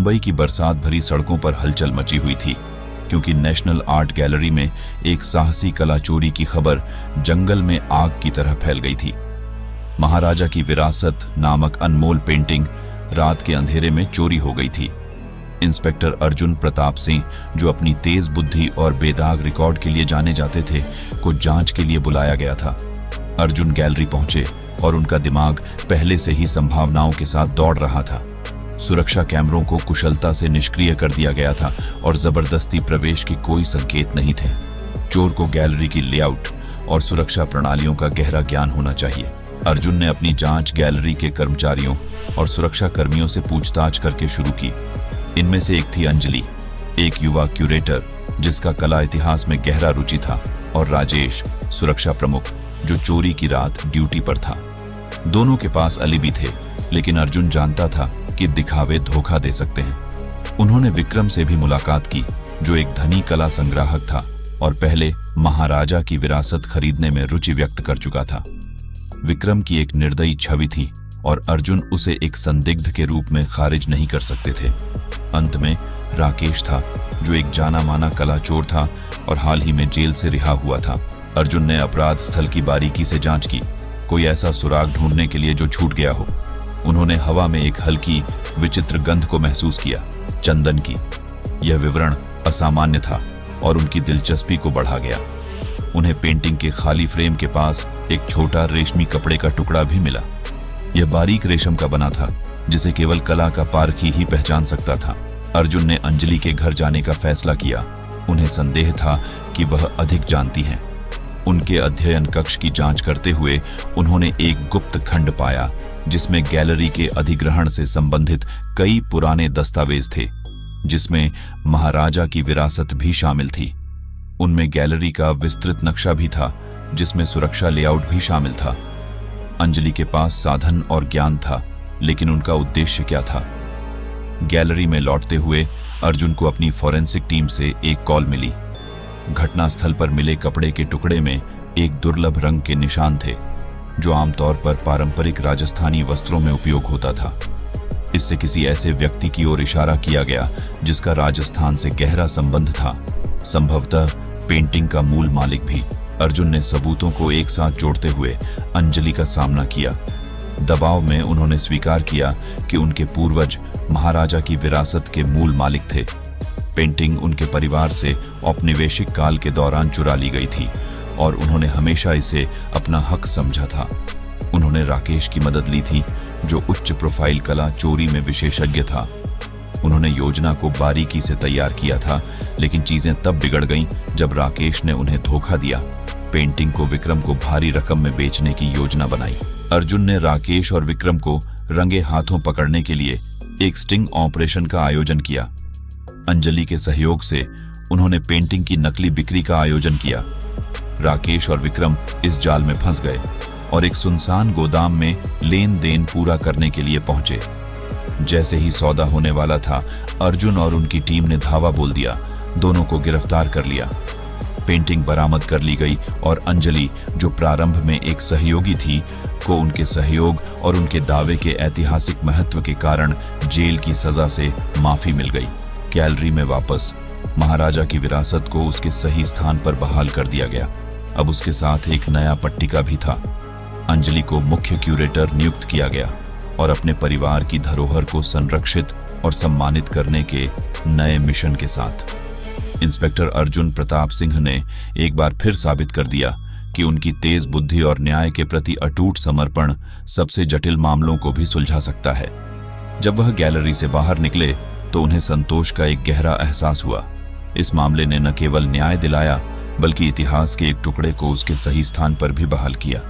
मुंबई की बरसात भरी सड़कों पर हलचल मची हुई थी, क्योंकि नेशनल आर्ट गैलरी में एक साहसी कला चोरी की खबर जंगल में आग की तरह फैल गई थी। महाराजा की विरासत नामक अनमोल पेंटिंग रात के अंधेरे में चोरी हो गई थी। इंस्पेक्टर अर्जुन प्रताप सिंह, जो अपनी तेज बुद्धि और बेदाग रिकॉर्ड के लिए जाने जाते थे, को जांच के लिए बुलाया गया था। अर्जुन गैलरी पहुंचे और उनका दिमाग पहले से ही संभावनाओं के साथ दौड़ रहा था। सुरक्षा कैमरों को कुशलता से निष्क्रिय कर दिया गया था और जबरदस्ती प्रवेश के कोई संकेत नहीं थे। चोर को गैलरी की लेआउट और सुरक्षा प्रणालियों का गहरा ज्ञान होना चाहिए। अर्जुन ने अपनी जांच गैलरी के कर्मचारियों और सुरक्षा कर्मियों से पूछताछ करके शुरू की। इनमें से एक थी अंजलि, एक युवा क्यूरेटर जिसका कला इतिहास में गहरा रुचि था, और राजेश, सुरक्षा प्रमुख, जो चोरी की रात ड्यूटी पर था। दोनों के पास अलिबी थे, लेकिन अर्जुन जानता था कि दिखावे धोखा दे सकते हैं। उन्होंने विक्रम से भी मुलाकात की, जो एक धनी कला संग्राहक था और पहले महाराजा की विरासत खरीदने में रुचि व्यक्त कर चुका था। विक्रम की एक निर्दयी छवि थी और अर्जुन उसे एक संदिग्ध के रूप में खारिज नहीं कर सकते थे। अंत में राकेश था, जो एक जाना माना कला चोर था और हाल ही में जेल से रिहा हुआ था। अर्जुन ने अपराध स्थल की बारीकी से जांच की, कोई ऐसा सुराग ढूंढने के लिए जो छूट गया हो। उन्होंने हवा में एक हल्की विचित्र गंध को महसूस किया, चंदन की। यह विवरण असामान्य था और उनकी दिलचस्पी को बढ़ा गया। उन्हें पेंटिंग के खाली फ्रेम के पास एक छोटा रेशमी कपड़े का टुकड़ा भी मिला। यह बारीक रेशम का बना था, जिसे केवल कला का पारखी ही पहचान सकता था। अर्जुन ने अंजलि के घर जाने का फैसला किया। उन्हें संदेह था कि वह अधिक जानती हैं। उनके अध्ययन कक्ष की जांच करते हुए उन्होंने एक गुप्त खंड पाया, जिसमें गैलरी के अधिग्रहण से संबंधित कई पुराने दस्तावेज थे, जिसमें महाराजा की विरासत भी शामिल थी। उनमें गैलरी का विस्तृत नक्शा भी था, जिसमें सुरक्षा लेआउट भी शामिल था। अंजलि के पास साधन और ज्ञान था, लेकिन उनका उद्देश्य क्या था? गैलरी में लौटते हुए अर्जुन को अपनी फॉरेंसिक टीम से एक कॉल मिली। घटनास्थल पर मिले कपड़े के टुकड़े में एक दुर्लभ रंग के निशान थे, जो आमतौर पर पारंपरिक राजस्थानी वस्त्रों में उपयोग होता था। इससे किसी ऐसे व्यक्ति की ओर इशारा किया गया जिसका राजस्थान से गहरा संबंध था, संभवतः पेंटिंग का मूल मालिक भी। अर्जुन ने सबूतों को एक साथ जोड़ते हुए अंजलि का सामना किया। दबाव में उन्होंने स्वीकार किया कि उनके पूर्वज महाराजा की विरासत के मूल मालिक थे। पेंटिंग उनके परिवार से औपनिवेशिक काल के दौरान चुरा ली गई थी और उन्होंने हमेशा इसे अपना हक समझा था। उन्होंने राकेश की मदद ली थी, जो उच्च प्रोफाइल कला चोरी में विशेषज्ञ था। उन्होंने योजना को बारीकी से तैयार किया था, लेकिन चीजें तब बिगड़ गईं जब राकेश ने उन्हें धोखा दिया। पेंटिंग को विक्रम को भारी रकम में बेचने की योजना बनाई। अर्जुन ने राकेश और विक्रम को रंगे हाथों पकड़ने के लिए एक स्टिंग ऑपरेशन का आयोजन किया। अंजलि के सहयोग से उन्होंने पेंटिंग की नकली बिक्री का आयोजन किया। राकेश और विक्रम इस जाल में फंस गए और एक सुनसान गोदाम में लेन देन पूरा करने के लिए पहुंचे। जैसे ही सौदा होने वाला था, अर्जुन और उनकी टीम ने धावा बोल दिया। दोनों को गिरफ्तार कर लिया। पेंटिंग बरामद कर ली गई और अंजलि, जो प्रारंभ में एक सहयोगी थी, को उनके सहयोग और उनके दावे के ऐतिहासिक महत्व के कारण जेल की सजा से माफी मिल गई। गैलरी में वापस महाराजा की विरासत को उसके सही स्थान पर बहाल कर दिया गया। अब उसके साथ एक नया पट्टिका भी था। अंजलि को मुख्य क्यूरेटर नियुक्त किया गया और अपने परिवार की धरोहर को संरक्षित और सम्मानित करने के नए मिशन के साथ इंस्पेक्टर अर्जुन प्रताप सिंह ने एक बार फिर साबित कर दिया कि उनकी तेज बुद्धि और न्याय के प्रति अटूट समर्पण सबसे जटिल मामलों को भी सुलझा सकता है। जब वह गैलरी से बाहर निकले तो उन्हें संतोष का एक गहरा एहसास हुआ। इस मामले ने न केवल न्याय दिलाया, बल्कि इतिहास के एक टुकड़े को उसके सही स्थान पर भी बहाल किया।